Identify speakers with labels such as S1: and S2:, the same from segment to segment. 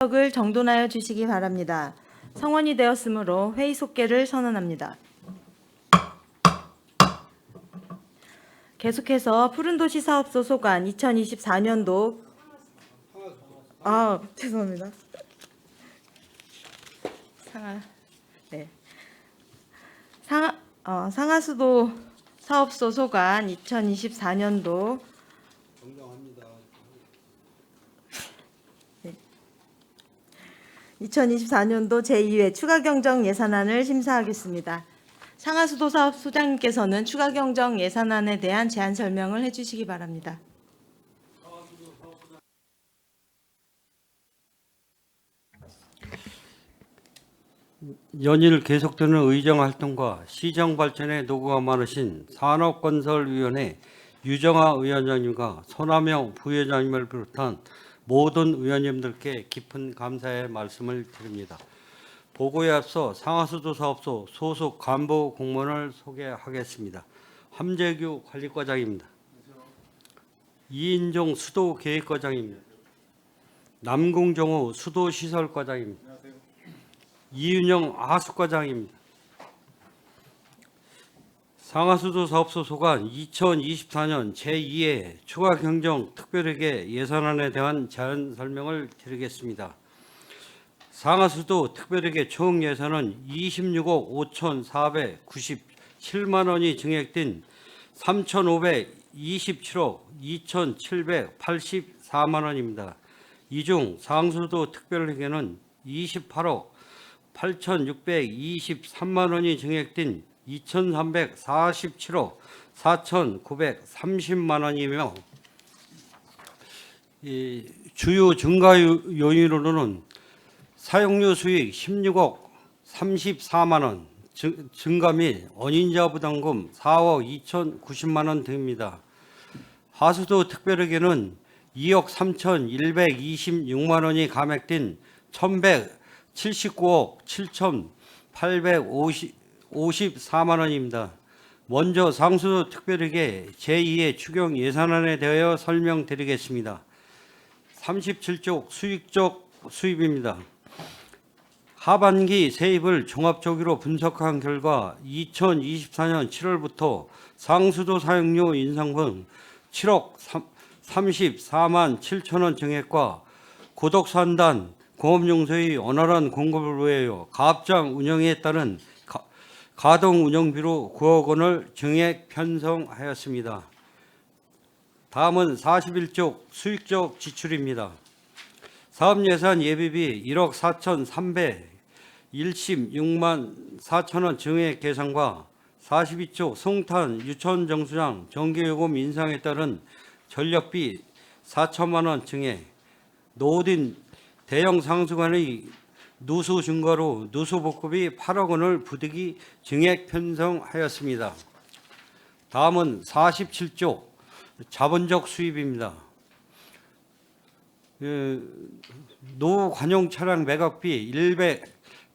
S1: 을 정돈하여 주시기 바랍니다. 성원이 되었으므로 회의 속개를 선언합니다. 계속해서 푸른도시 사업소 소관 2024년도 죄송합니다. 상하수도 사업소 소관 2024년도 2024년도 제2회 추가경정 예산안을 심사하겠습니다. 상하수도 사업 소장님께서는 추가경정 예산안에 대한 제안 설명을 해주시기 바랍니다.
S2: 연일 계속되는 의정활동과 시정발전에 노고가 많으신 산업건설위원회 유정아 의원장님과 손하명 부회장님을 비롯한 모든 의원님들께 깊은 감사의 말씀을 드립니다. 보고에 앞서 상하수도 사업소 소속 간부 공무원을 소개하겠습니다. 함재규 관리과장입니다. 이인종 수도계획과장입니다. 남궁정우 수도시설과장입니다. 이윤영 하수과장입니다. 상하수도 사업소 소관 2024년 제2회 추가경정 특별회계 예산안에 대한 제안 설명을 드리겠습니다. 상하수도 특별회계 총 예산은 26억 5,497만 원이 증액된 3,527억 2,784만 원입니다. 이 중 상수도 특별회계는 28억 8,623만 원이 증액된 2,347억 4,930만 원이며 주요 증가 요인으로는 사용료 수익 16억 34만 원 증가 및 언인자 부담금 4억 2,090만 원 등입니다. 하수도 특별회계는 2억 3,126만 원이 감액된 1,179억 7,854만 원입니다. 먼저 상수도 특별회계 제2의 추경 예산안에 대하여 설명드리겠습니다. 37쪽 수익적 수입입니다. 하반기 세입을 종합적으로 분석한 결과 2024년 7월부터 상수도 사용료 인상분 7억 34만 7천 원 증액과 고독산단 공업용소의 원활한 공급을 위하여 가압장 운영에 따른 가동 운영비로 9억 원을 증액 편성하였습니다. 다음은 41쪽 수익적 지출입니다. 사업예산 예비비 1억 4,316만 4천 원 증액 계산과 42쪽 송탄 유천정수장 전기요금 인상에 따른 전력비 4천만 원 증액, 노후된 대형 상수관의 누수 증가로 누수 복급이 8억 원을 부득이 증액 편성하였습니다. 다음은 47쪽 자본적 수입입니다. 노후 관용 차량 매각비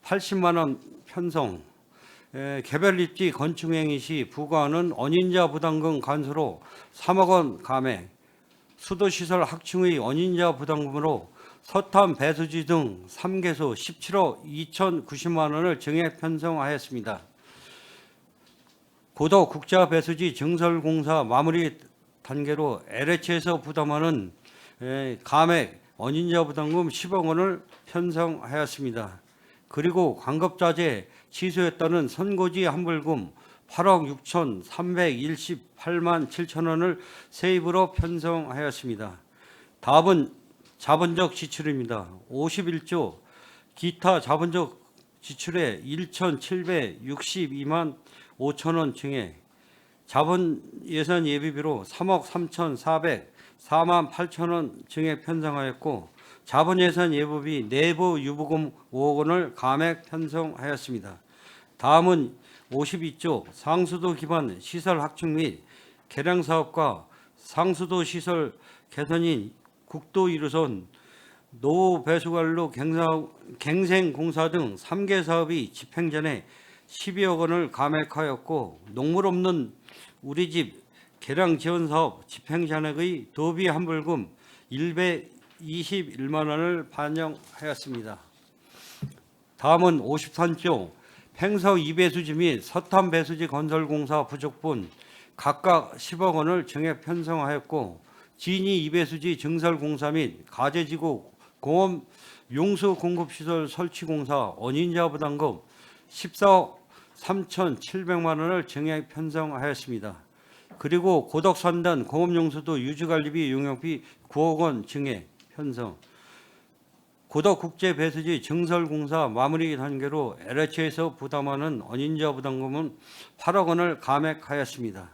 S2: 180만 원 편성, 개별 입지 건축 행위 시 부과하는 언인자 부담금 간소로 3억 원 감액, 수도시설 확충의 언인자 부담금으로 서탄 배수지 등 3개소 17억 2,090만 원을 증액 편성하였습니다. 고도 국자 배수지 증설공사 마무리 단계로 LH에서 부담하는 감액 언인자 부담금 10억 원을 편성하였습니다. 그리고 광급자재 취소했다는 선고지 환불금 8억 6,318만 7천 원을 세입으로 편성하였습니다. 다음은 자본적 지출입니다. 51조 기타 자본적 지출에 1,762만 5천 원 증액, 자본 예산 예비비로 3억 3,404만 8천 원 증액 편성하였고 자본 예산 예부비 내부 유보금 5억 원을 감액 편성하였습니다. 다음은 52조 상수도 기반 시설 확충 및 개량 사업과 상수도 시설 개선인 국도 1호선 노후 배수관로 갱생공사 등 3개 사업이 집행 전에 12억 원을 감액하였고 농물 없는 우리 집 개량 지원 사업 집행 잔액의 도비 환불금 21만 원을 반영하였습니다. 다음은 53조 팽서 2배수지 및 서탄 배수지 건설공사 부족분 각각 10억 원을 증액 편성하였고, 진이 2배수지 증설공사 및 가재지구 공업 용수 공급시설 설치공사 원인자 부담금 14억 3,700만 원을 증액 편성하였습니다. 그리고 고덕산단 공업용수도 유지관리비 용역비 9억 원 증액 편성, 고덕국제배수지 증설공사 마무리 단계로 LH에서 부담하는 원인자 부담금은 8억 원을 감액하였습니다.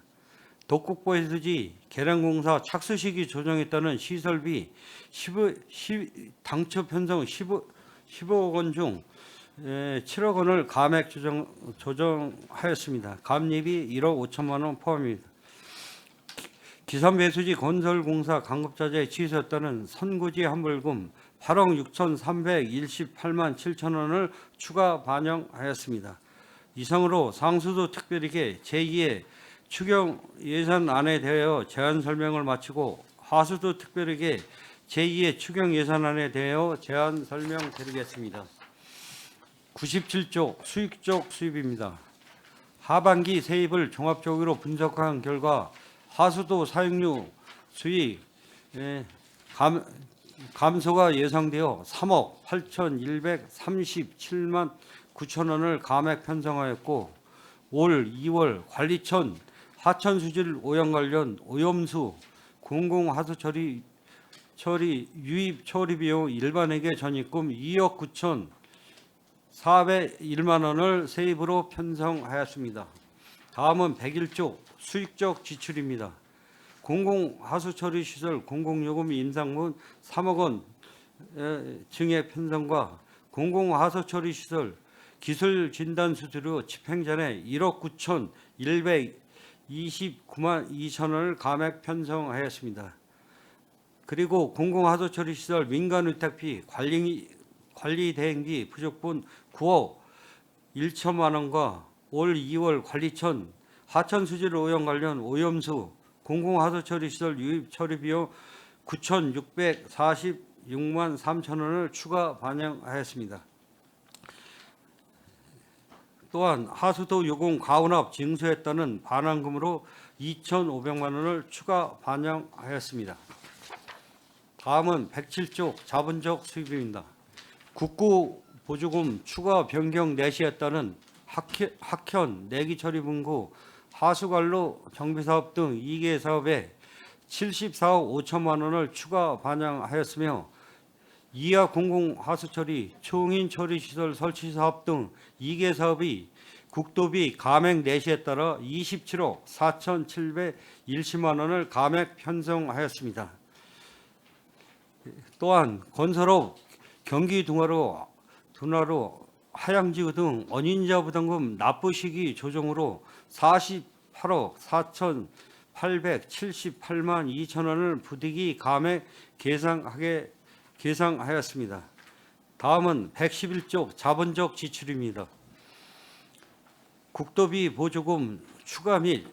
S2: 독국배수지 계량공사 착수 시기 조정에 따른 시설비 당초 편성 15억 원 중 7억 원을 감액 조정하였습니다. 감립이 1억 5천만 원 포함입니다. 기산배수지 건설공사 강급자재 취소에 따른 선고지 환불금 8억 6,318만 7천 원을 추가 반영하였습니다. 이상으로 상수도 특별히계 제2의 추경 예산안에 대하여 제안 설명을 마치고, 하수도 특별히계 제2의 추경 예산안에 대하여 제안 설명드리겠습니다. 97조 수익적 수입입니다. 하반기 세입을 종합적으로 분석한 결과 하수도 사용료 수익 감소가 예상되어 3억 8,137만 9천 원을 감액 편성하였고, 올 2월 관리천 하천수질 오염 관련 오염수 공공하수처리 유입 처리 비용 일반회계 전입금 2억 9,401만 원을 세입으로 편성하였습니다. 다음은 101조 수익적 지출입니다. 공공하수처리 시설 공공요금 인상분 3억 원 증액 편성과 공공하수처리 시설 기술 진단 수수료 집행전에 1억 9,129만 2천 원을 감액 편성하였습니다. 그리고 공공하수처리 시설 민간위탁비 관리 대행비 부족분 9억 1천만 원과 올 2월 관리천 하천수질 오염 관련 오염수 공공하수처리 시설 유입 처리 비용 9,646만 3천 원을 추가 반영하였습니다. 또한 하수도 요금 가운합 징수에 따른 반환금으로 2,500만 원을 추가 반영하였습니다. 다음은 107조 자본적 수입입니다. 국고 보조금 추가 변경 내시에 따른 학현 내기 처리 분고 하수관로 정비사업 등 2개 사업에 74억 5천만 원을 추가 반영하였으며, 이하 공공하수처리 초응인 처리시설 설치 사업 등 2개 사업이 국도비 감액 내시에 따라 27억 4,710만 원을 감액 편성하였습니다. 또한 건설업 경기 둔화로 하양지구 등 원인자 부담금 납부 시기 조정으로 48억 4,878만 2천 원을 부득이 감액 계상하였습니다. 다음은 111조 자본적 지출입니다. 국도비 보조금 추가 및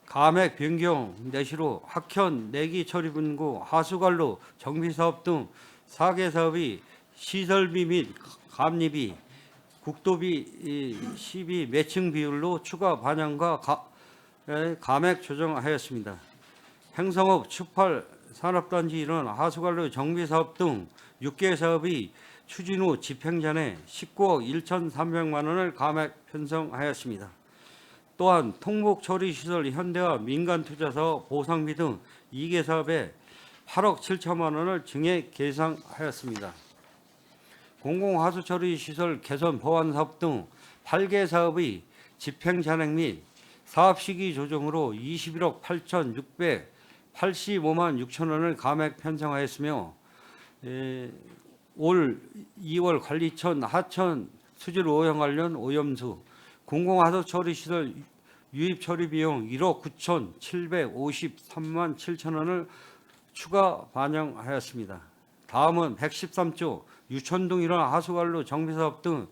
S2: 감액 변경 내시로 학현 내기 처리 분고 하수관로 정비사업 등 4개 사업이 시설비 및 감리비 국도비 시비 매칭 비율로 추가 반영과 감액 조정하였습니다. 행성업 추팔 산업단지 일원 하수관로 정비사업 등 6개 사업이 추진 후 집행 전에 19억 1,300만 원을 감액 편성하였습니다. 또한 통목처리시설 현대화 민간투자사업 보상비 등 2개 사업에 8억 7천만 원을 증액 계상하였습니다. 공공하수처리시설 개선 보완 사업 등 8개 사업의 집행 잔액 및 사업 시기 조정으로 21억 8,685만 6천 원을 감액 편성하였으며, 올 2월 관리천 하천 수질 오염 관련 오염수 공공하수처리시설 유입 처리 비용 1억 9,753만 7천 원을 추가 반영하였습니다. 다음은 113조 유천동 일원 하수관로 정비사업 등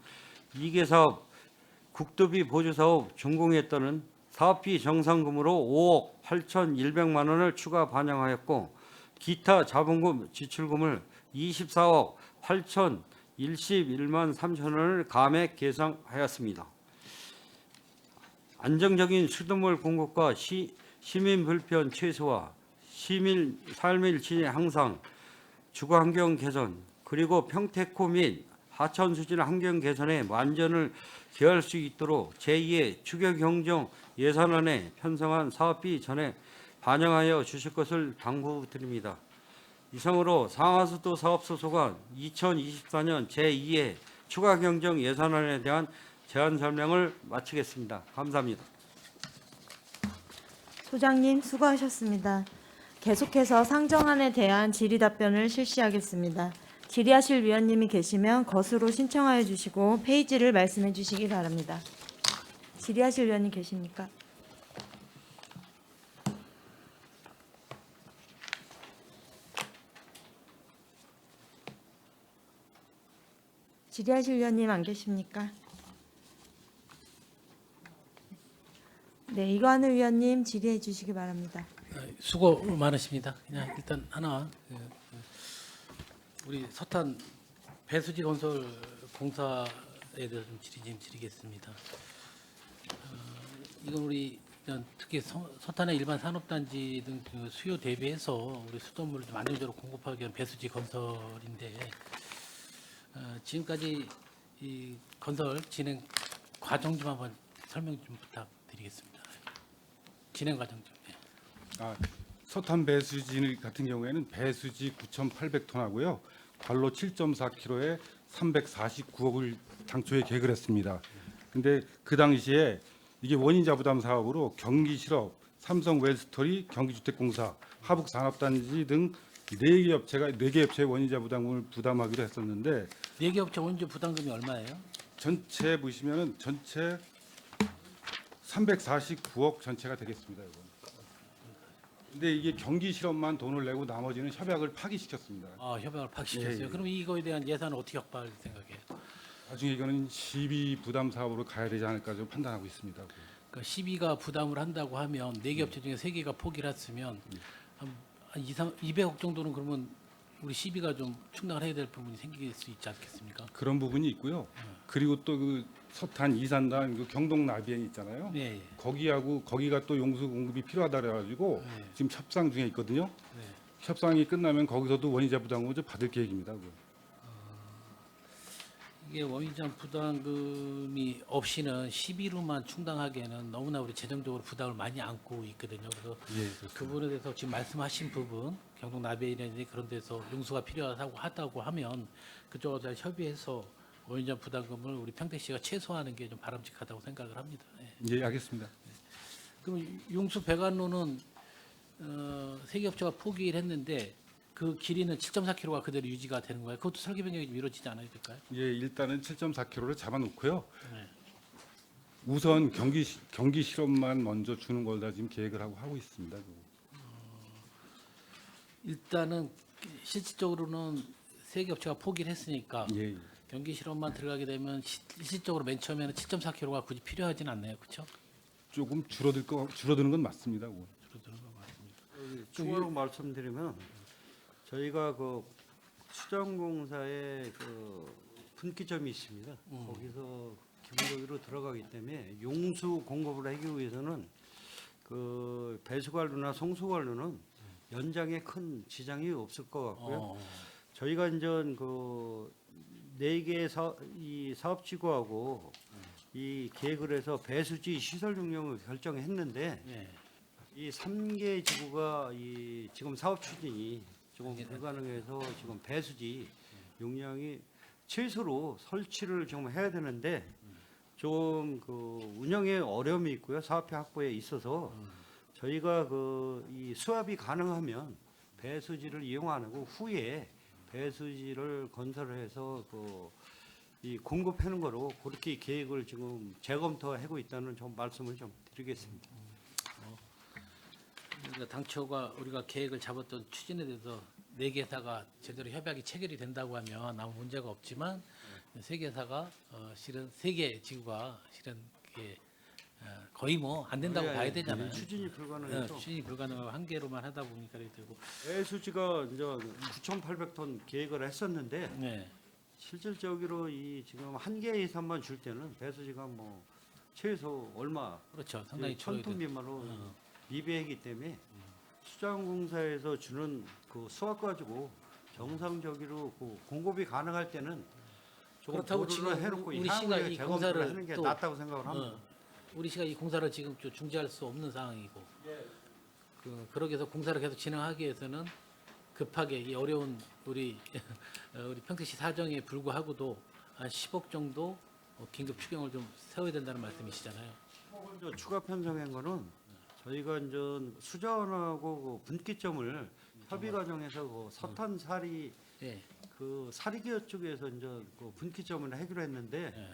S2: 2개 사업 국도비 보조사업 준공에 따른 사업비 정상금으로 5억 8,100만 원을 추가 반영하였고, 기타 자본금 지출금을 24억 8,011만 3천원을 감액 계상하였습니다. 안정적인 수돗물 공급과 시민 불편 최소화, 시민 삶의 질의 향상, 주거 환경 개선, 그리고 평택호 및 하천 수질 환경 개선에 만전을 기할 수 있도록 제2의 추경경정 예산안에 편성한 사업비 전에 반영하여 주실 것을 당부드립니다. 이상으로 상하수도 사업소속안 2024년 제2의 추가경정 예산안에 대한 제안 설명을 마치겠습니다. 감사합니다.
S1: 소장님 수고하셨습니다. 계속해서 상정안에 대한 질의 답변을 실시하겠습니다. 질의하실 위원님이 계시면 것으로 신청하여 주시고 페이지를 말씀해 주시기 바랍니다. 질의하실 위원님 계십니까? 질의하실 위원님 안 계십니까? 네, 이관우 위원님 질의해 주시기 바랍니다.
S3: 수고 많으십니다. 그냥 일단 하나 우리 서탄 배수지 건설 공사에 대해서 좀 드리겠습니다. 이건 우리 일단 특히 서탄의 일반 산업단지 등 그 수요 대비해서 우리 수돗물을 좀 안정적으로 공급하기 위한 배수지 건설인데 지금까지 이 건설 진행 과정 좀 한번 설명 좀 부탁드리겠습니다. 진행 과정 좀.
S4: 서탄 배수지 같은 경우에는 배수지 9,800톤 하고요. 관로 7.4km에 349억을 당초에 계획을 했습니다. 근데 그 당시에 이게 원인자 부담 사업으로 경기실업, 삼성 웰스토리, 경기주택공사, 하북산업단지 등 4개 업체가 4개 업체의 원인자 부담금을 부담하기로 했었는데
S3: 4개 업체 원주 부담금이 얼마예요?
S4: 전체 보시면은 전체 349억 전체가 되겠습니다. 이거. 근데 이게 경기 실업만 돈을 내고 나머지는 협약을 파기시켰습니다.
S3: 협약을 파기시켰어요.
S4: 예.
S3: 그럼 이거에 대한 예산을 어떻게 확보할 생각이에요?
S4: 나중에 이거는 시비 부담 사업으로 가야 되지 않을까 좀 판단하고 있습니다.
S3: 그러니까 12가 부담을 한다고 하면 4개 업체 중에 3개가 포기를 했으면 한 200억 정도는 그러면 우리 12가 좀 충당을 해야 될 부분이 생길 수 있지 않겠습니까?
S4: 그런 부분이 있고요. 그리고 또 그 서탄 이산단 그 경동 나비엔 있잖아요.
S3: 네.
S4: 거기가 또 용수 공급이 필요하다 그래가지고
S3: 네.
S4: 지금 협상 중에 있거든요.
S3: 네.
S4: 협상이 끝나면 거기서도 원인자 부담금을 좀 받을 계획입니다.
S3: 이게 원인장 부담금이 없이는 12로만 충당하기에는 너무나 우리 재정적으로 부담을 많이 안고 있거든요. 그래서 그 부분에 대해서 지금 말씀하신 부분 경동 나베이라든지 그런 데서 용수가 필요하다고 하면 그쪽하고 잘 협의해서 원인장 부담금을 우리 평택시가 최소화하는 게 좀 바람직하다고 생각을 합니다. 예.
S4: 예, 알겠습니다.
S3: 그럼 용수 배관로는 세계 업체가 포기를 했는데 그 길이는 7.4km가 그대로 유지가 되는 거예요. 그것도 설계 변경이 좀 이루어지지 않아야 될까요?
S4: 예, 일단은 7.4km를 잡아놓고요.
S3: 네.
S4: 우선 경기 실업만 먼저 주는 걸 다 지금 계획을 하고 있습니다.
S3: 일단은 실질적으로는 세계 업체가 포기를 했으니까
S4: 예, 예.
S3: 경기 실험만 들어가게 되면 실질적으로 맨 처음에는 7.4km가 굳이 필요하진 않나요, 그렇죠?
S4: 조금 줄어드는 건 맞습니다. 그거.
S3: 줄어드는 거 맞습니다.
S2: 추가로 말씀드리면 저희가 그 수정공사에 그 분기점이 있습니다. 거기서 기본적으로 들어가기 때문에 용수 공급을 하기 위해서는 그 배수관로나 송수관로는 연장에 큰 지장이 없을 것 같고요. 저희가 이제 그 4개 이 사업지구하고 이 계획을 해서 배수지 시설 용량을 결정했는데
S3: 네.
S2: 이 3개 지구가 이 지금 사업 추진이 조금 불가능해서 지금 배수지 용량이 최소로 설치를 좀 해야 되는데 좀 그 운영에 어려움이 있고요. 사업비 확보에 있어서 저희가 그 이 수합이 가능하면 배수지를 이용하고 후에 배수지를 건설해서 그 이 공급하는 거로 그렇게 계획을 지금 재검토하고 있다는 좀 말씀을 좀 드리겠습니다.
S3: 그러니까 당초가 우리가 계획을 잡았던 추진에 대해서 4개사가 제대로 협약이 체결이 된다고 하면 아무 문제가 없지만 3개사가 실은 3개 지구가 실은 이게 거의 뭐 안 된다고 봐야 되잖아요.
S2: 추진이 불가능해서
S3: 추진이 불가능하고 한계로만 하다 보니까 이렇게 되고.
S2: 배수지가 이제 9,800톤 계획을 했었는데
S3: 네.
S2: 실질적으로 이 지금 한 개 이상만 줄 때는 배수지가 뭐 최소 얼마
S3: 그렇죠. 상당히 줄어야
S2: 1,000톤
S3: 돼.
S2: 미만으로 미비하기 때문에 수자원공사에서 주는 그 수확 가지고 정상적으로 그 공급이 가능할 때는 조금
S3: 그렇다고
S2: 보류를
S3: 지금
S2: 해놓고
S3: 우리 시가
S2: 향후에
S3: 이
S2: 재검토를
S3: 공사를
S2: 하는 게
S3: 또
S2: 낫다고 생각을 합니다.
S3: 우리 시가 이 공사를 지금 좀 중지할 수 없는 상황이고, 그러기 위해서 공사를 계속 진행하기 위해서는 급하게 이 어려운 우리 우리 평택시 사정에 불구하고도 한 10억 정도 긴급 추경을 좀 세워야 된다는 말씀이시잖아요.
S2: 저 추가 편성한 거는 저희가 이제 수자원하고 그 분기점을 협의 과정에서 그 서탄 사리
S3: 예.
S2: 그 사리기업 쪽에서 이제 그 분기점을 해결했는데
S3: 예.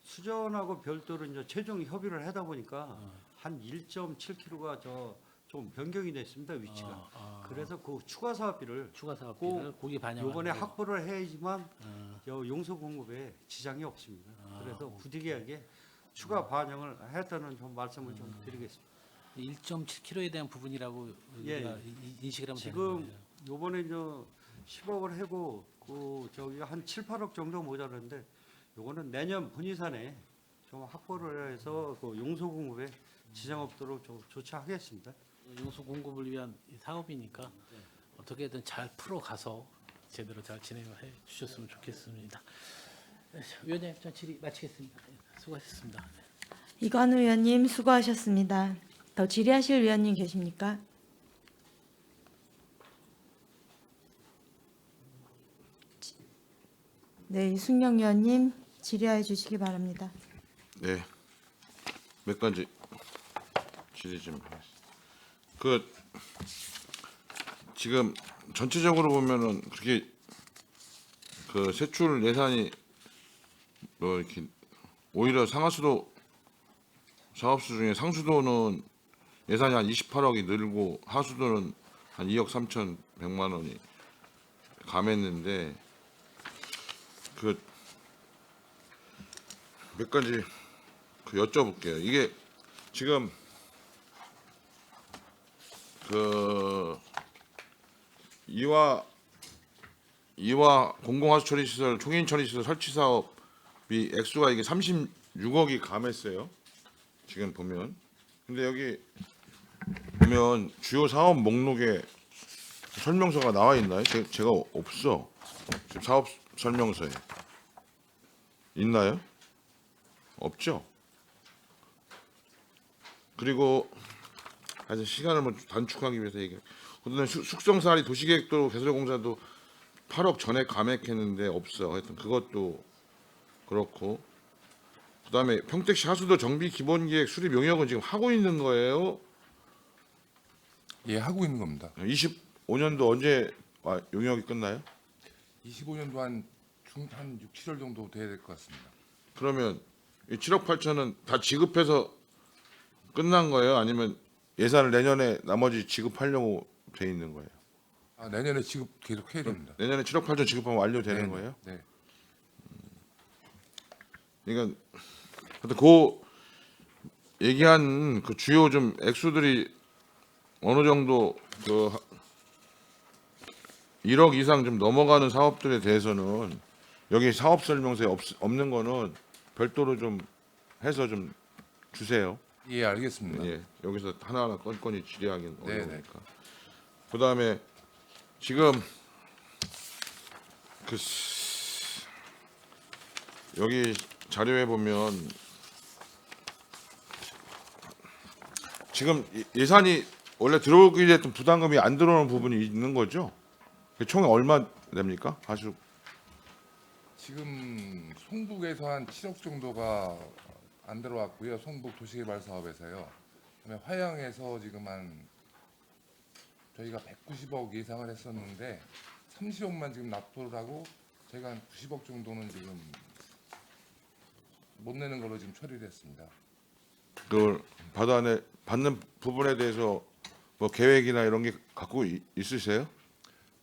S2: 수자원하고 별도로 이제 최종 협의를 하다 보니까 한 1.7km가 저 좀 변경이 됐습니다 위치가. 그래서 그 추가 사업비를
S3: 추가 사업비를 고기 반영.
S2: 이번에 확보를 해야지만 용서 공급에 지장이 없습니다. 그래서 부득이하게 추가 반영을 했다는 좀 말씀을 좀 드리겠습니다.
S3: 1.7km에 대한 부분이라고
S2: 예,
S3: 우리가 인식을 하면 되는
S2: 지금
S3: 거예요.
S2: 요번에 이제 10억을 하고 그 저기가 한 7, 8억 정도 모자랐는데 요거는 내년 분이산에 좀 확보를 해서 그 용서 공급에 지장 없도록 좀 조치하겠습니다.
S3: 용수 공급을 위한 이 사업이니까 어떻게든 잘 풀어가서 제대로 잘 진행을 해 주셨으면 좋겠습니다. 위원장님, 전 질의 마치겠습니다. 수고하셨습니다.
S1: 이관우 위원님 수고하셨습니다. 더 질의하실 위원님 계십니까? 네, 이순영 위원님 질의해 주시기 바랍니다.
S5: 네, 몇 가지 질의 좀 하겠습니다. 그 지금 전체적으로 보면은 그렇게 그 세출 예산이 뭐 이렇게 오히려 상하수도 사업수 중에 상수도는 예산이 한 28억이 늘고 하수도는 한 2억 3,100만 원이 감했는데 그 몇 가지 그 여쭤볼게요. 이게 지금 그 이화 공공하수 처리시설 총인 처리시설 설치 사업이 액수가 이게 36억이 감했어요. 지금 보면 근데 여기 보면 주요 사업 목록에 설명서가 나와 있나요? 제가 없어. 지금 사업 설명서에 있나요? 없죠. 그리고 하여튼 시간을 뭐 단축하기 위해서 얘기. 그다음에 숙성사리 도시계획도 개설공사도 8억 전에 감액했는데 없어. 하여튼 그것도 그렇고. 그다음에 평택시 하수도 정비 기본계획 수립 용역은 지금 하고 있는 거예요.
S6: 예, 하고 있는 겁니다.
S5: 25년도 언제 용역이 끝나요?
S6: 25년도 한 6, 7월 정도 돼야 될 것 같습니다.
S5: 그러면 이 7억 8천은 다 지급해서 끝난 거예요? 아니면 예산을 내년에 나머지 지급하려고 돼 있는 거예요?
S6: 내년에 지급 계속 해야 됩니다.
S5: 내년에 7억 8천 지급하면 완료되는
S6: 네,
S5: 거예요?
S6: 네.
S5: 그러니까 하여튼 그 얘기한 그 주요 좀 액수들이 어느 정도 그 1억 이상 좀 넘어가는 사업들에 대해서는 여기 사업 설명서에 없는 거는 별도로 좀 해서 좀 주세요.
S6: 예, 알겠습니다.
S5: 예, 여기서 하나하나 건건이 질의하기는
S6: 네,
S5: 어려우니까. 그다음에 지금 그 여기 자료에 보면 지금 예산이 원래 들어오기 했던 부담금이 안 들어오는 부분이 있는 거죠? 총에 얼마 됩니까? 하수
S6: 지금 송북에서 한 7억 정도가 안 들어왔고요. 송북 도시개발 사업에서요. 그다음에 화양에서 지금 한 저희가 190억 예상을 했었는데 30억만 지금 납부를 하고 저희가 한 90억 정도는 지금 못 내는 걸로 지금 처리를 했습니다.
S5: 그걸 받는 부분에 대해서 뭐 계획이나 이런 게 갖고 있으세요?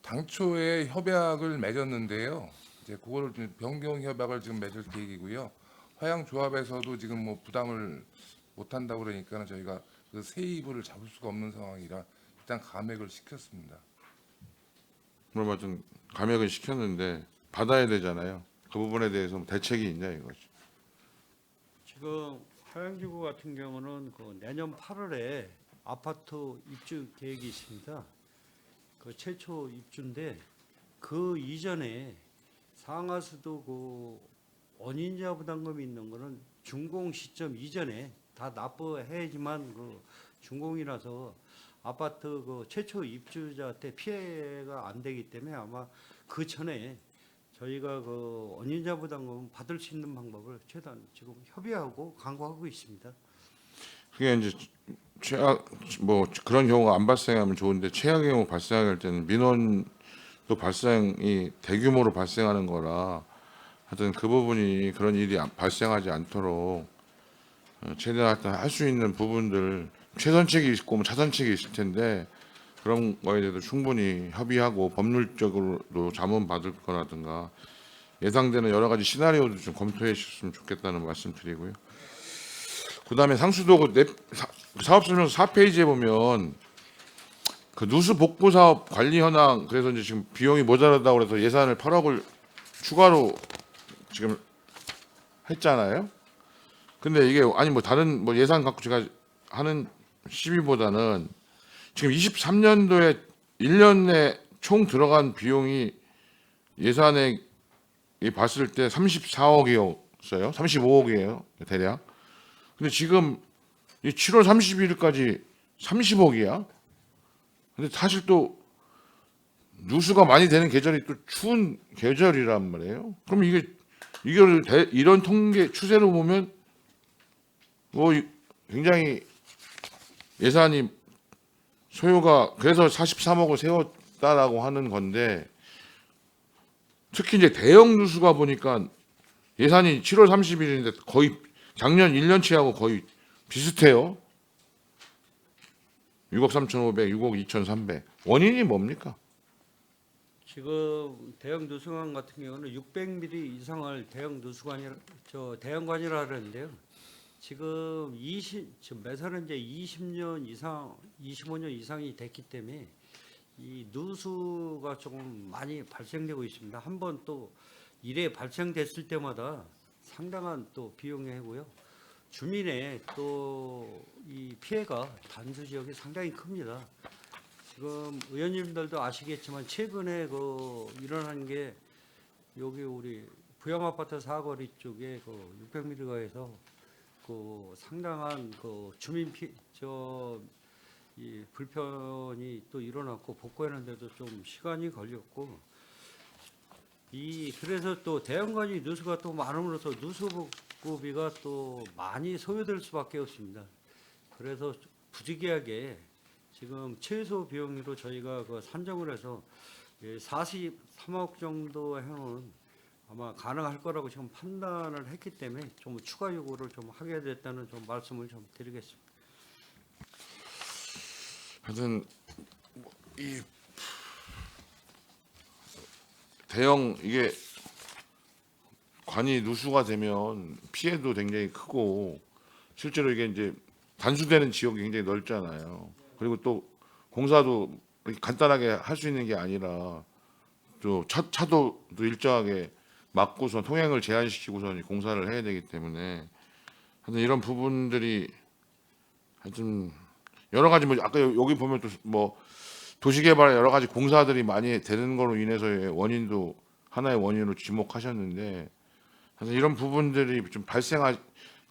S6: 당초에 협약을 맺었는데요. 이제 그거를 좀 변경 협약을 지금 맺을 계획이고요. 화양 조합에서도 지금 뭐 부담을 못한다고 그러니까 저희가 그 세입을 잡을 수가 없는 상황이라 일단 감액을 시켰습니다.
S5: 그럼 하여튼 감액은 시켰는데 받아야 되잖아요. 그 부분에 대해서 대책이 있냐 이거죠.
S2: 지금 하양지구 같은 경우는 그 내년 8월에 아파트 입주 계획이 있습니다. 그 최초 입주인데 그 이전에 상하수도 그 원인자 부담금이 있는 거는 준공 시점 이전에 다 납부해야지만 그 준공이라서 아파트 그 최초 입주자 때 피해가 안 되기 때문에 아마 그 전에 저희가 그 원인자 부담금 받을 수 있는 방법을 최대한 지금 협의하고 강구하고 있습니다.
S5: 그게 이제 최악 뭐 그런 경우가 안 발생하면 좋은데 최악의 경우 발생할 때는 민원도 발생이 대규모로 발생하는 거라 하여튼 그 부분이 그런 일이 발생하지 않도록 최대한 할 수 있는 부분들 최선책이 있고 뭐 차선책이 있을 텐데 그런 거에 대해서 충분히 협의하고 법률적으로도 자문 받을 거라든가 예상되는 여러 가지 시나리오도 좀 검토해 주셨으면 좋겠다는 말씀 드리고요. 그다음에 상수도 사업 설명서 4페이지에 보면 그 누수 복구 사업 관리 현황 그래서 이제 지금 비용이 모자라다고 그래서 예산을 8억을 추가로 지금 했잖아요. 근데 이게 아니 뭐 다른 뭐 예산 갖고 제가 하는 시비보다는 지금 23년도에 1년 내 총 들어간 비용이 예산에 봤을 때 34억이었어요. 35억이에요. 대략. 근데 지금 이 7월 31일까지 30억이야. 근데 사실 또 누수가 많이 되는 계절이 또 추운 계절이란 말이에요. 그럼 이걸 이런 통계 추세로 보면 뭐 굉장히 예산이 소요가 그래서 43억을 세웠다라고 하는 건데 특히 이제 대형 누수가 보니까 예산이 7월 30일인데 거의 작년 1년치하고 거의 비슷해요. 6억 3,500, 6억 2,300. 원인이 뭡니까?
S2: 지금 대형 누수관 같은 경우는 600mm 이상을 대형 누수관이라 대형관이라 하는데요. 지금 지금 매사는 이제 20년 이상, 25년 이상이 됐기 때문에 이 누수가 조금 많이 발생되고 있습니다. 한번 또 이래 발생됐을 때마다 상당한 또 비용이 하고요. 주민의 또 이 피해가 단수 지역이 상당히 큽니다. 지금 의원님들도 아시겠지만 최근에 그 일어난 게 여기 우리 부영아파트 사거리 쪽에 그 600mm가에서 그 상당한 그 주민 이 불편이 또 일어났고 복구하는데도 좀 시간이 걸렸고 그래서 또 대형관이 누수가 또 많음으로써 누수 복구비가 또 많이 소요될 수밖에 없습니다. 그래서 부득이하게 지금 최소 비용으로 저희가 그 산정을 해서 43억 정도 해놓은 아마 가능할 거라고 지금 판단을 했기 때문에 좀 추가 요구를 좀 하게 됐다는 좀 말씀을 좀 드리겠습니다.
S5: 하여튼 이 대형 이게 관이 누수가 되면 피해도 굉장히 크고 실제로 이게 이제 단수되는 지역이 굉장히 넓잖아요. 그리고 또 공사도 이렇게 간단하게 할 수 있는 게 아니라 또 차도 또 일정하게 막고선 통행을 제한시키고선 공사를 해야 되기 때문에 하여튼 이런 부분들이 하여튼 여러 가지 뭐 아까 여기 보면 또 뭐 도시개발 여러 가지 공사들이 많이 되는 걸로 인해서의 원인도 하나의 원인으로 지목하셨는데 그래서 이런 부분들이 좀 발생할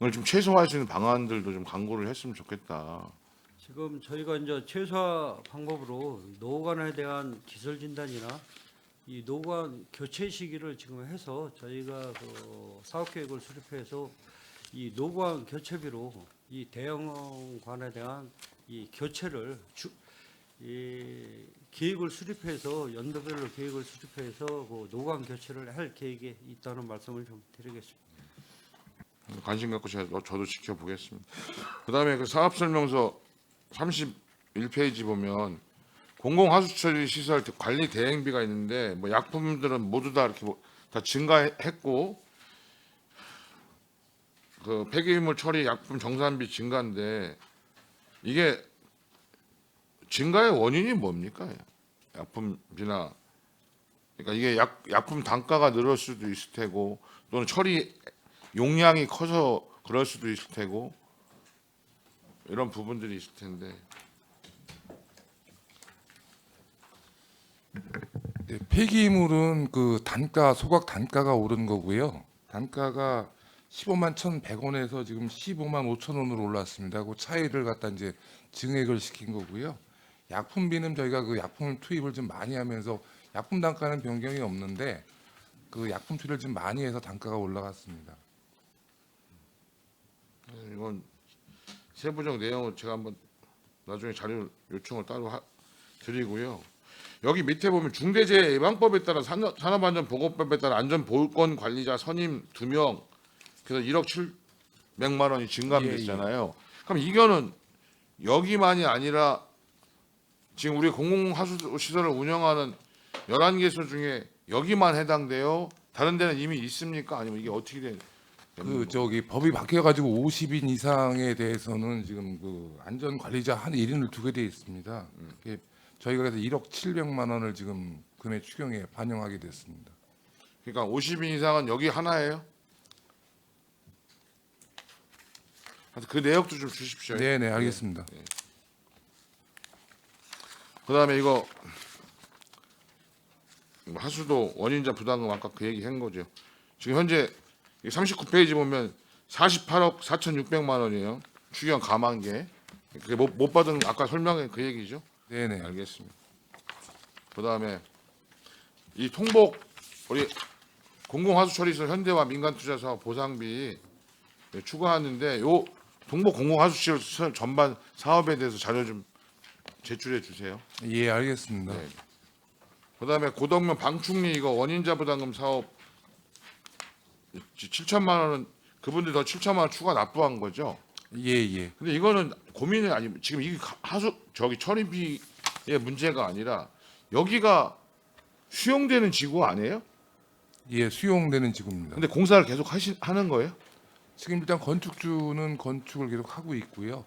S5: 걸 좀 최소화할 수 있는 방안들도 좀 강구를 했으면 좋겠다.
S2: 지금 저희가 이제 최소화 방법으로 노후관에 대한 기술 진단이나 이 노후관 교체 시기를 지금 해서 저희가 그 사업 계획을 수립해서 이 노후관 교체비로 이 대형관에 대한 이 교체를 이 계획을 수립해서 연도별로 계획을 수립해서 그 노후관 교체를 할 계획이 있다는 말씀을 좀 드리겠습니다.
S5: 관심 갖고 저도 지켜보겠습니다. 그다음에 그 사업 설명서 31페이지 보면 공공하수처리 시설 관리 대행비가 있는데 뭐 약품들은 모두 다 이렇게 다 증가했고 그 폐기물 처리 약품 정산비 증가인데 이게 증가의 원인이 뭡니까? 약품비나 그러니까 이게 약품 단가가 늘을 수도 있을 테고 또는 처리 용량이 커서 그럴 수도 있을 테고 이런 부분들이 있을 텐데
S6: 네, 폐기물은 그 단가 소각 단가가 오른 거고요. 단가가 15만 1,100원에서 지금 15만 5천 원으로 올랐습니다. 그 차이를 갖다 이제 증액을 시킨 거고요. 약품비는 저희가 그 약품을 투입을 좀 많이 하면서 약품 단가는 변경이 없는데 그 약품 투입을 좀 많이 해서 단가가 올라갔습니다.
S5: 이건 세부적 내용을 제가 한번 나중에 자료 요청을 따로 드리고요. 여기 밑에 보면 중대재해 예방법에 따라 산업안전보건법에 따라 안전보건관리자 선임 2명 그래서 1억 700만 원이 증감됐잖아요. 그럼 이거는 여기만이 아니라 지금 우리 공공하수시설을 운영하는 11개소 중에 여기만 해당돼요? 다른 데는 이미 있습니까? 아니면 이게 어떻게 되는
S6: 그 저기 법이 바뀌어가지고 50인 이상에 대해서는 지금 그 안전관리자 한 1인을 두게 돼 있습니다. 이게 저희가 그래서 1억 700만 원을 지금 금액 추경에 반영하게 됐습니다.
S5: 그러니까 50인 이상은 여기 하나예요? 하여튼 그 내역도 좀 주십시오.
S6: 네네 알겠습니다.
S5: 그다음에 이거 하수도 원인자 부담금 아까 그 얘기 한 거죠. 지금 현재 39페이지 보면 48억 4,600만 원이에요. 추경 감안계. 그게 못 받은 아까 설명한 그 얘기죠.
S6: 네네.
S5: 알겠습니다. 그다음에 이 통복 우리 공공하수처리시설 현대화 민간투자사업 보상비 추가하는데 요 동복 공공하수시설 전반 사업에 대해서 자료 좀 제출해 주세요.
S6: 예 알겠습니다.
S5: 네. 그다음에 고덕면 방충리 이거 원인자 부담금 사업 7천만 원은 그분들 더 7천만 원 추가 납부한 거죠.
S6: 예.
S5: 근데 이거는 고민이 아니 지금 이게 하수 저기 처리비의 문제가 아니라 여기가 수용되는 지구 아니에요?
S6: 예 수용되는 지구입니다.
S5: 근데 공사를 계속 하는 거예요?
S6: 지금 일단 건축주는 건축을 계속 하고 있고요.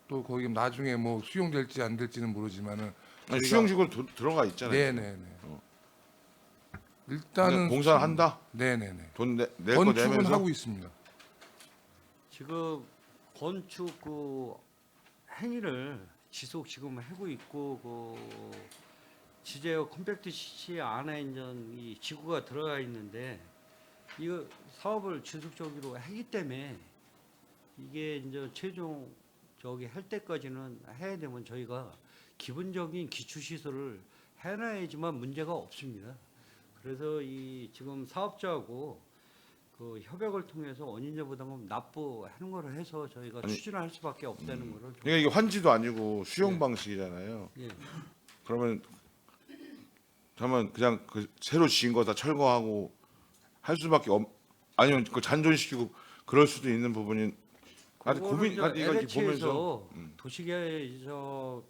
S6: 또 거기 나중에 뭐 수용될지 안 될지는 모르지만은
S5: 아니,
S6: 저희가-
S5: 수용지구 들어가 있잖아요.
S6: 네네네.
S5: 근데
S6: 일단은
S5: 공사를 한다.
S6: 네네네.
S5: 돈 낼 거
S6: 건축은
S5: 내면서
S6: 하고 있습니다.
S2: 지금 건축 그 행위를 지속 지금 하고 있고 그 지제어 컴팩트 시티 안에 이제 이 지구가 들어가 있는데 이거 사업을 지속적으로 하기 때문에 이게 이제 최종 저기 할 때까지는 해야 되면 저희가 기본적인 기초 시설을 해놔야지만 문제가 없습니다. 그래서 이 지금 사업자하고 그 협약을 통해서 원인자 부담금 납부하는 거를 해서 저희가
S5: 아니,
S2: 추진할 수밖에 없다는 거를 좀,
S5: 그러니까 이게 환지도 아니고 수용 방식이잖아요.
S2: 예.
S5: 그러면 그냥 그 새로 지은 거 다 철거하고 할 수밖에 아니면 그 잔존시키고 그럴 수도 있는 부분이 아직 고민 이거 이렇게 보면서
S2: LH에서 도시계획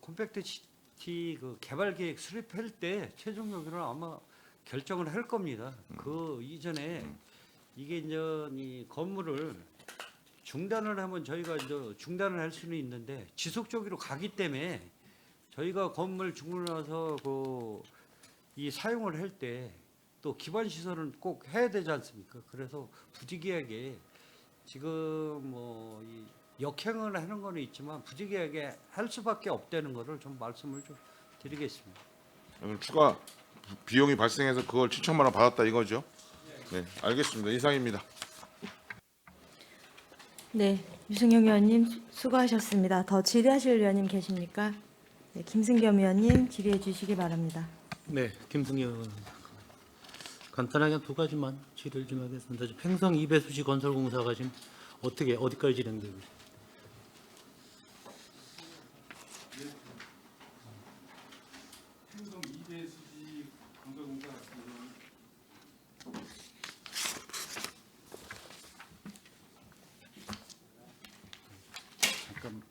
S2: 컴팩트 시티 그 개발 계획 수립할 때 최종적으로 아마 결정을 할 겁니다. 그 이전에 이게 이제 이 건물을 중단을 하면 저희가 이제 중단을 할 수는 있는데 지속적으로 가기 때문에 저희가 건물 주고 나서 그 이 사용을 할 때 또 기반 시설은 꼭 해야 되지 않습니까? 그래서 부지기하게 지금 뭐 이 역행을 하는 거는 있지만 부지기하게 할 수밖에 없다는 거를 좀 말씀을 좀 드리겠습니다.
S5: 추가 비용이 발생해서 그걸 7천만 원 받았다 이거죠? 네, 알겠습니다. 이상입니다.
S1: 네, 유승용 의원님 수고하셨습니다. 더 질의하실 의원님 계십니까? 네, 김승겸 의원님 질의해 주시기 바랍니다.
S3: 네, 김승현 의원입니다. 간단하게 두 가지만 질의를 좀 하겠습니다. 지금 횡성 이배수지 건설 공사가 지금 어디까지 진행되고 있습니까?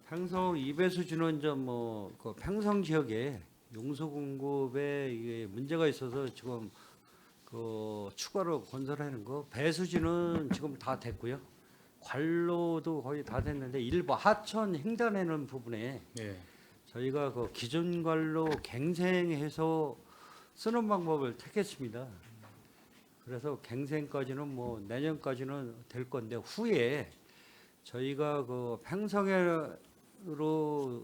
S2: 팽성 이배수지는 이제 뭐그 팽성 지역에 용소 공급에 이게 문제가 있어서 지금 그 추가로 건설하는 거 배수지는 지금 다 됐고요. 관로도 거의 다 됐는데 일부 하천 횡단하는 부분에
S3: 네.
S2: 저희가 그 기존 관로 갱생해서 쓰는 방법을 택했습니다. 그래서 갱생까지는 뭐 내년까지는 될 건데 후에 저희가 그 팽성으로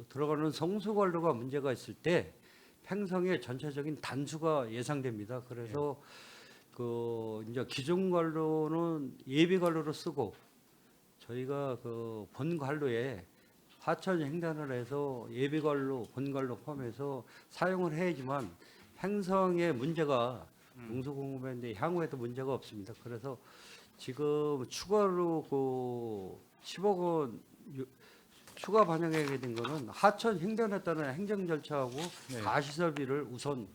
S2: 들어가는 성수관로가 문제가 있을 때 팽성의 전체적인 단수가 예상됩니다. 그래서 그 이제 기존 관로는 예비 관로로 쓰고 저희가 그 본 관로에 하천 횡단을 해서 예비 관로, 본 관로 포함해서 사용을 해야지만 팽성의 문제가 용수공업인데 향후에도 문제가 없습니다. 그래서 지금 추가로 그 10억 원 추가 반영하게 된 거는 하천 횡단에 따른 행정 절차하고
S3: 네.
S2: 가시설비를 우선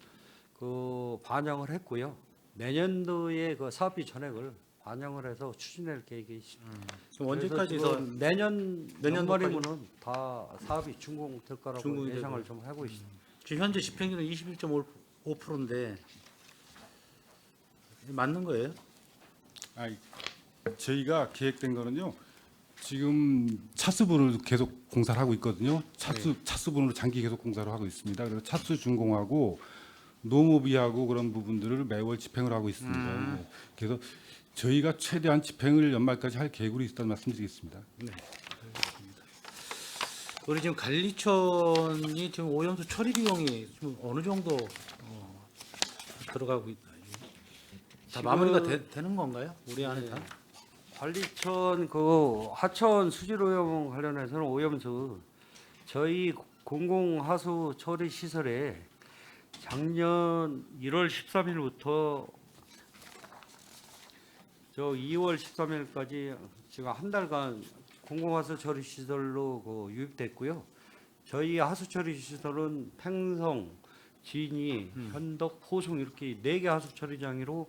S2: 그 반영을 했고요. 내년도에 그 사업비 전액을 반영을 해서 추진할 계획이 있습니다.
S7: 그럼 언제까지
S2: 그래서
S7: 더
S2: 지금 내년
S7: 내년도까지?
S2: 연말이면은 다 사업이 준공될 거라고
S7: 준공이
S2: 예상을
S7: 되고.
S2: 좀 하고 있습니다.
S7: 지금 현재 집행률은 21.5%인데 맞는 거예요?
S4: 아니, 저희가 계획된 거는요. 지금 차수분을 계속 공사를 하고 있거든요. 차수분으로 장기 계속 공사를 하고 있습니다. 그래서 차수 준공하고 노무비하고 그런 부분들을 매월 집행을 하고 있습니다. 네. 그래서 저희가 최대한 집행을 연말까지 할 계획으로 있다는 말씀드리겠습니다.
S7: 우리 지금 관리촌이 지금 오염수 처리 비용이 지금 어느 정도 들어가고 있다. 다
S2: 지금-
S7: 마무리가 되는 건가요? 우리 안에 다?
S2: 관리천 그 하천 수질 오염 관련해서는 오염수 저희 공공하수 처리 시설에 작년 1월 13일부터 저 2월 13일까지 지금 한 달간 공공하수 처리 시설로 그 유입됐고요. 저희 하수 처리 시설은 팽성, 진이, 현덕, 포송 이렇게 4개 하수 처리장으로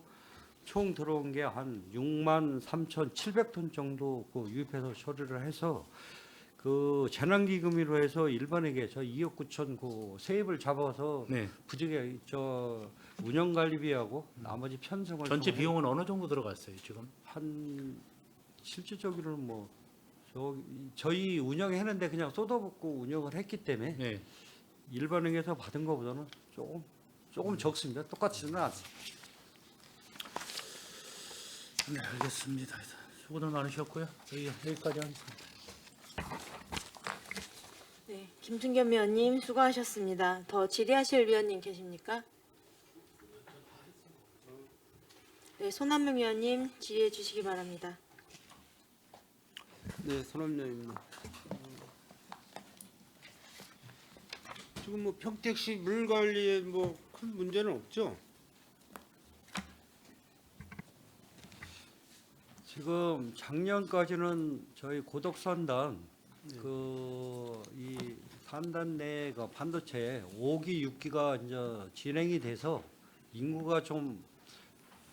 S2: 총 들어온 게 한 63,700톤 정도 그 유입해서 처리를 해서 그 재난기금으로 해서 일반에게 저 2억 9천 그 세입을 잡아서
S7: 네.
S2: 부지게 저 운영관리비하고 나머지 편성을
S7: 전체
S2: 좀
S7: 비용은 어느 정도 들어갔어요, 지금?
S2: 한 실질적으로는 뭐 저희 운영했는데 그냥 쏟아붓고 운영을 했기 때문에
S7: 네.
S2: 일반은행에서 받은 것보다는 조금 적습니다. 똑같지는 않습니다.
S7: 네, 알겠습니다. 수고들 많으셨고요. 저희 여기까지 하겠습니다.
S1: 네, 김준겸 위원님 수고하셨습니다. 더 질의하실 위원님 계십니까? 네, 손한명 위원님 질의해 주시기 바랍니다.
S8: 네, 손함영입니다. 지금 뭐 평택시 물 관리에 뭐 큰 문제는 없죠?
S2: 지금 작년까지는 저희 고덕산단 그 이 산단 내 그 반도체 5기 6기가 이제 진행이 돼서 인구가 좀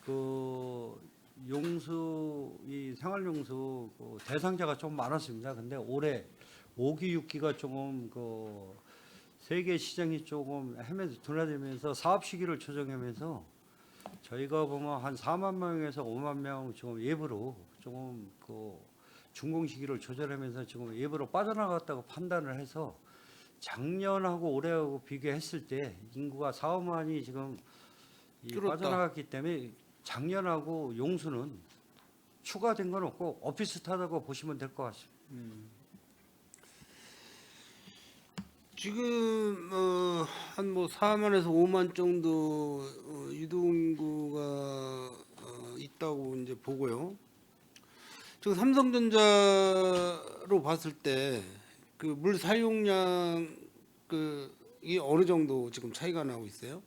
S2: 그 용수 이 생활용수 그 대상자가 좀 많았습니다. 근데 올해 5기 6기가 조금 그 세계 시장이 조금 헤매서 둔화되면서 사업 시기를 조정하면서 저희가 보면 한 4만 명에서 5만 명 지금 예부로 조금 그 준공 시기를 조절하면서 지금 예부로 빠져나갔다고 판단을 해서 작년하고 올해하고 비교했을 때 인구가 4, 5만이 지금
S8: 줄었다.
S2: 빠져나갔기 때문에 작년하고 용수는 추가된 건 없고 오피스타다고 보시면 될 것 같습니다.
S8: 지금 한 뭐 4만에서 5만 정도 유동인구가 있다고 이제 보고요. 지금 삼성전자로 봤을 때 그 물 사용량 이 어느 정도 지금 차이가 나고 있어요?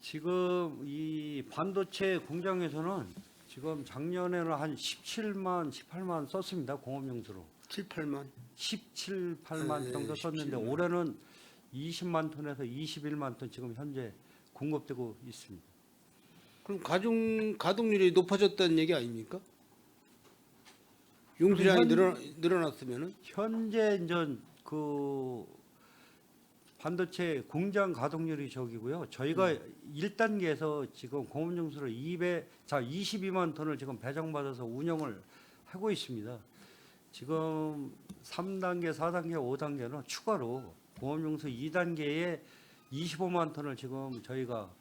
S2: 지금 이 반도체 공장에서는 지금 작년에는 한 17만, 18만 썼습니다. 공업용수로.
S8: 7, 8만.
S2: 17, 8만
S8: 네,
S2: 정도 썼는데
S8: 17만.
S2: 올해는 20만 톤에서 21만 톤 지금 현재 공급되고 있습니다.
S8: 그럼 가동률이 높아졌다는 얘기 아닙니까? 용수량이 늘어났으면은
S2: 현재 이제 그 반도체 공장 가동률이 저기고요. 저희가 1단계에서 지금 공업용수를 22만 톤을 지금 배정받아서 운영을 하고 있습니다. 지금 3단계, 4단계, 5단계는 추가로 공업용수 2단계에 25만 톤을 지금 저희가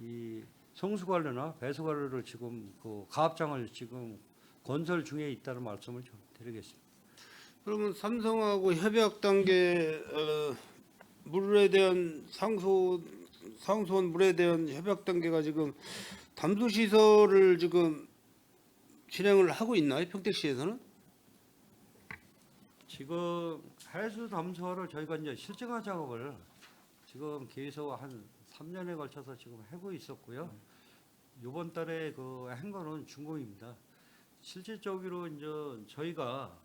S2: 이 송수관로나 배수관로를 지금 그 가압장을 지금 건설 중에 있다는 말씀을 좀 드리겠습니다.
S8: 그러면 삼성하고 협약 단계 물에 대한 상수원 물에 대한 협약 단계가 지금 담수 시설을 지금 실행을 하고 있나요? 평택시에서는?
S2: 지금 해수 담수화를 저희가 이제 실증화 작업을 지금 계속 한 3년에 걸쳐서 지금 하고 있었고요. 이번 달에 그 한 거는 준공입니다. 실질적으로 이제 저희가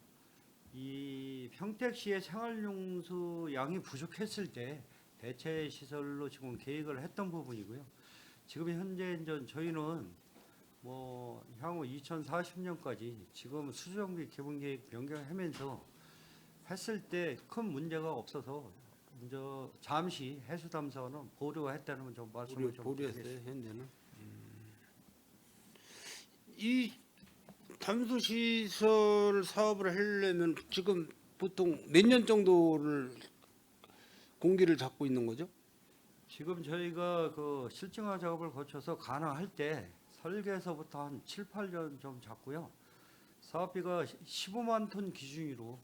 S2: 이 평택시의 생활용수 양이 부족했을 때 대체 시설로 지금 계획을 했던 부분이고요. 지금 현재 이제 저희는 뭐 향후 2040년까지 지금 수주정비 기본계획 변경하면서 했을 때 큰 문제가 없어서 이제 잠시 해수 담수화는 보류했다는 건 좀 말씀을 좀
S8: 보류했어요
S2: 드리겠습니다.
S8: 현재는. 이 담수 시설 사업을 하려면 지금 보통 몇 년 정도를 공기를 잡고 있는 거죠?
S2: 지금 저희가 그 실증화 작업을 거쳐서 가능할 때 설계에서부터 한 7, 8년 좀 잡고요. 사업비가 15만 톤 기준으로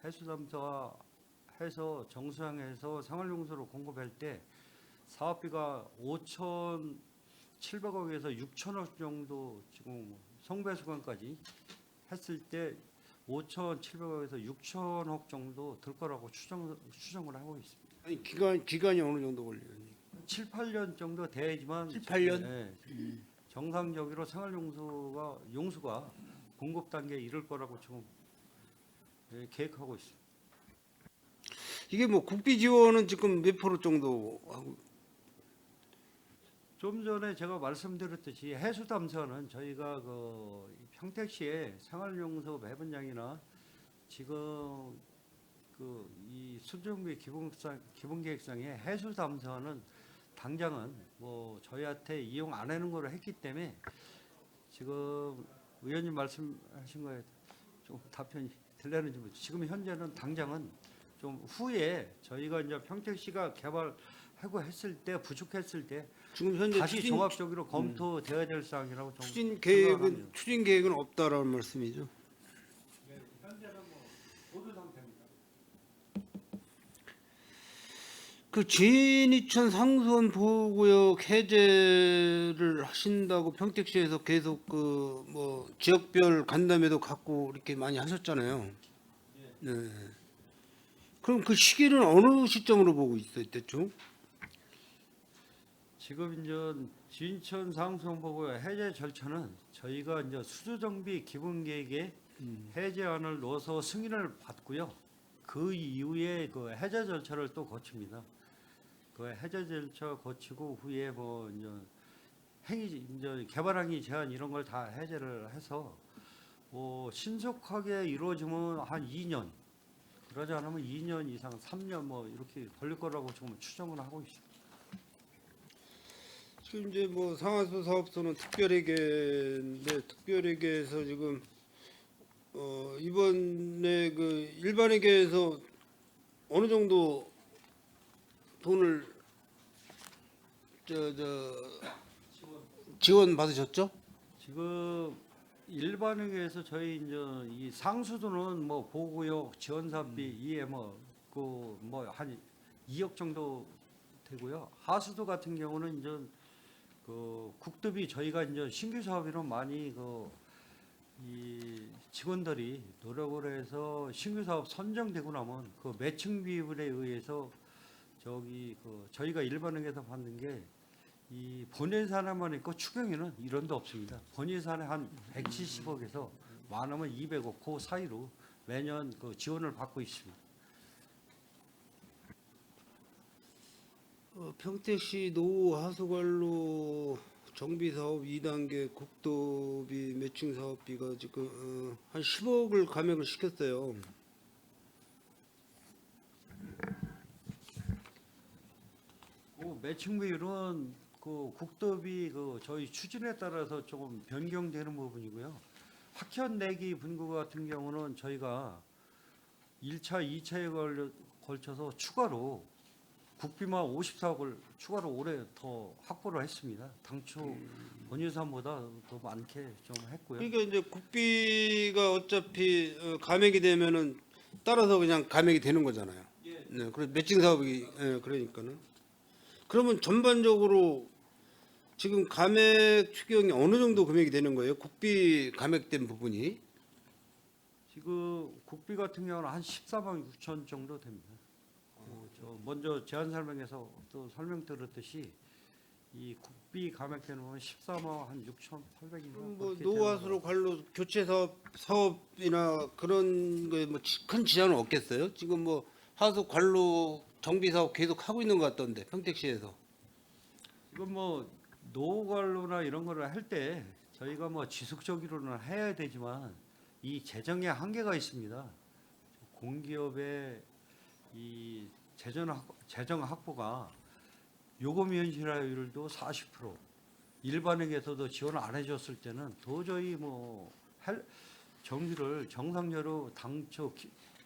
S2: 해수 담수화 해서 정수량해서 생활용수로 공급할 때 사업비가 5,700억에서 6천억 정도 지금 송배수관까지 했을 때 5,700억에서 6천억 정도 들 거라고 추정을 하고 있습니다.
S8: 아니 기간이 어느 정도 걸려요?
S2: 7, 8년 정도 돼야지만
S8: 7, 8년?
S2: 예, 정상적으로 용수가 공급 단계에 이를 거라고 지금 계획하고 있습니다.
S8: 이게 뭐 국비 지원은 지금 몇 프로 정도 하고?
S2: 좀 전에 제가 말씀드렸듯이 해수 담수화는 저희가 그 평택시의 생활용수 배분량이나 지금 그 이 수정비 기본계획상에 해수 담수화는 당장은 뭐 저희한테 이용 안 하는 거로 했기 때문에 지금 의원님 말씀하신 거에 좀 답변이 되려는지 모르겠어요. 지금 현재는 당장은 좀 후에 저희가 이제 평택시가 개발하고 했을 때 부족했을 때
S8: 지금 현재
S2: 다시 종합적으로 검토되어야 될 사항이라고 좀
S8: 추진
S2: 생각합니다.
S8: 계획은 없다라는 말씀이죠.
S2: 현재는 뭐 보류 상태입니다.
S8: 그 진이천 상수원 보호구역 해제를 하신다고 평택시에서 계속 그 뭐 지역별 간담회도 갖고 이렇게 많이 하셨잖아요. 네. 그럼 그 시기는 어느 시점으로 보고 있어요, 대충?
S2: 지금 이제 진천 상수원보고 해제 절차는 저희가 이제 수주정비 기본계획에 해제안을 넣어서 승인을 받고요. 그 이후에 그 해제 절차를 또 거칩니다. 그 해제 절차 거치고 후에 뭐 이제 개발항의 제한 이런 걸 다 해제를 해서 뭐 신속하게 이루어지면 한 2년, 그러지 않으면 2년 이상, 3년 뭐 이렇게 걸릴 거라고 지금 추정을 하고 있습니다.
S8: 지금 이제 뭐 상하수 사업소는 특별회계인데 특별회계에서 지금 이번에 그 일반회계에서 어느 정도 돈을 지원 받으셨죠?
S2: 지금 일반회계에서 저희 이제 이 상수도는 뭐 보구역 지원 사업비 이에 한 2억 정도 되고요. 하수도 같은 경우는 이제 그 국도비 저희가 이제 신규 사업으로 많이 이 직원들이 노력을 해서 신규 사업 선정되고 나면 그 매칭 비율에 의해서 저희가 일반회계에서 받는 게 이 본예산에만 있고 추경에는 이런 데 없습니다. 본예산에 한 170억에서 많으면 200억 그 사이로 매년 그 지원을 받고 있습니다.
S8: 평택시 노후 하수관로 정비 사업 2단계 국도비 매칭 사업비가 지금 한 10억을 감액을 시켰어요.
S2: 그 매칭 비율은 그 국도비 저희 추진에 따라서 조금 변경되는 부분이고요. 학현 내기 분고 같은 경우는 저희가 1차, 2차에 걸쳐서 추가로 국비만 54억을 추가로 올해 더 확보를 했습니다. 당초 본예산보다 더 많게 좀 했고요.
S8: 그러니까 이제 국비가 어차피 감액이 되면은 따라서 그냥 감액이 되는 거잖아요. 네, 그래 매칭 사업이 그러니까는 그러면 전반적으로 지금 감액 추경이 어느 정도 금액이 되는 거예요? 국비 감액된 부분이?
S2: 지금 국비 같은 경우는 한 14만 6천 정도 됩니다. 저 먼저 제안 설명에서 또 설명 들었듯이 이 국비 감액되는 건 14만 한 6,800인가.
S8: 뭐 노화수로 관로 교체 사업이나 그런 거에 뭐 큰 지장은 없겠어요? 지금 뭐 하수 관로 정비 사업 계속 하고 있는 것 같던데 평택시에서.
S2: 지금 뭐 노후관로나 이런 거를 할 때 저희가 뭐 지속적으로는 해야 되지만 이 재정에 한계가 있습니다. 공기업의 이 재정 확보가 요금 현실화율도 40%, 일반회계에서도 지원을 안 해줬을 때는 도저히 뭐 정비를 정상적으로 당초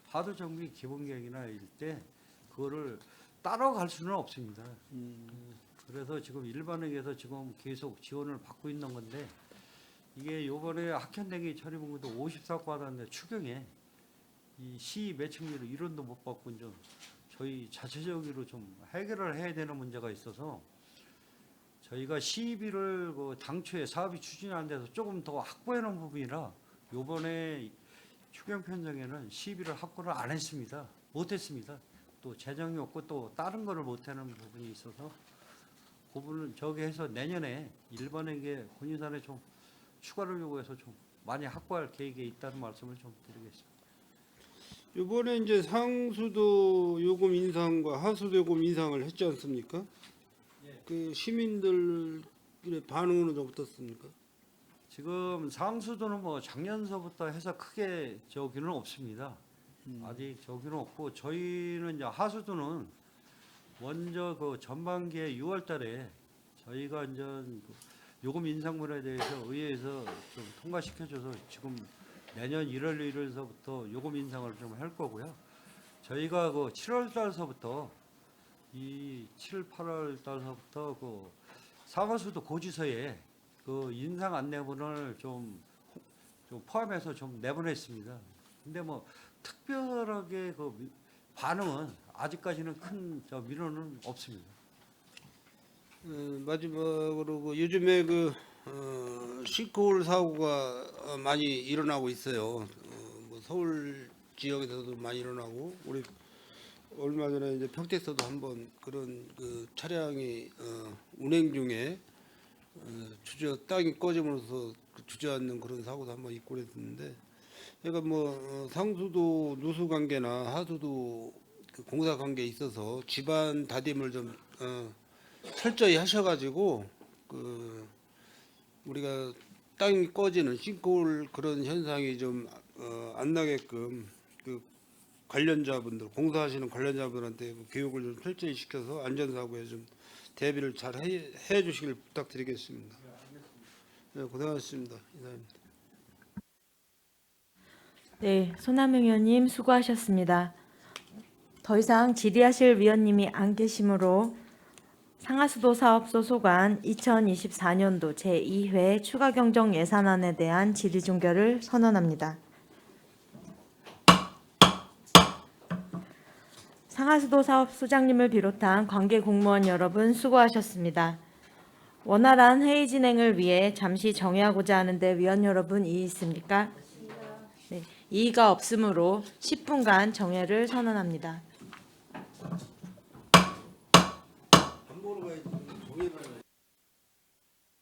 S2: 하도 정비 기본 계획이나 일 때 그거를 따라갈 수는 없습니다. 그래서 지금 일반회계에서 지금 계속 지원을 받고 있는 건데 이게 요번에 학현대기 처리분구도 54억 받았는데 추경에 이 시 매칭률을 1원도 못 받고 좀 저희 자체적으로 좀 해결을 해야 되는 문제가 있어서 저희가 시비를 그 당초에 사업이 추진이 안 돼서 조금 더 확보해 놓은 부분이라 요번에 추경 편성에는 시비를 확보를 안 했습니다. 못 했습니다. 또 재정이 없고 또 다른 거를 못 하는 부분이 있어서 그 부분은 저기 해서 내년에 일반에게 본인산에 좀 추가를 요구해서 좀 많이 확보할 계획에 있다는 말씀을 좀 드리겠습니다.
S8: 이번에 이제 상수도 요금 인상과 하수도 요금 인상을 했지 않습니까? 그 시민들의 반응은 좀 어떻습니까?
S2: 지금 상수도는 뭐 작년서부터 해서 크게 저기는 없습니다. 아직 저기는 없고 저희는 이제 하수도는 먼저 그 전반기에 6월달에 저희가 이제 그 요금 인상분에 대해서 의회에서 좀 통과시켜줘서 지금 내년 1월 1일서부터 요금 인상을 좀 할 거고요. 저희가 그 7월달서부터 이 7, 8월달서부터 그 상하수도 고지서에 그 인상 안내문을 좀 포함해서 좀 내보냈습니다. 근데 뭐 특별하게 그 반응은 아직까지는 큰 저 민원은 없습니다.
S8: 마지막으로 그 요즘에 그 싱크홀 사고가 많이 일어나고 있어요. 뭐 서울 지역에서도 많이 일어나고 우리 얼마 전에 이제 평택에서도 한번 그런 그 차량이 운행 중에 땅이 꺼짐으로써 주저앉는 그런 사고도 한번 있고 그랬는데, 그러니까 뭐 상수도 누수 관계나 하수도 그 공사 관계에 있어서 집안 다짐을 좀 철저히 하셔가지고 그 우리가 땅이 꺼지는 싱크홀 그런 현상이 좀 안 나게끔 그 관련자분들 공사하시는 관련자분들한테 그 교육을 좀 철저히 시켜서 안전사고에 좀 대비를 잘 해 주시길 부탁드리겠습니다. 네, 고생하셨습니다. 이상입니다.
S1: 네, 손남용 의원님 수고하셨습니다. 더 이상 질의하실 위원님이 안 계시므로 상하수도 사업 소속안 2024년도 제2회 추가 경정 예산안에 대한 질의 종결을 선언합니다. 상하수도 사업 소장님을 비롯한 관계 공무원 여러분 수고하셨습니다. 원활한 회의 진행을 위해 잠시 정회하고자 하는데 위원 여러분 이의 있습니까? 네, 이의가 없으므로 10분간 정회를 선언합니다.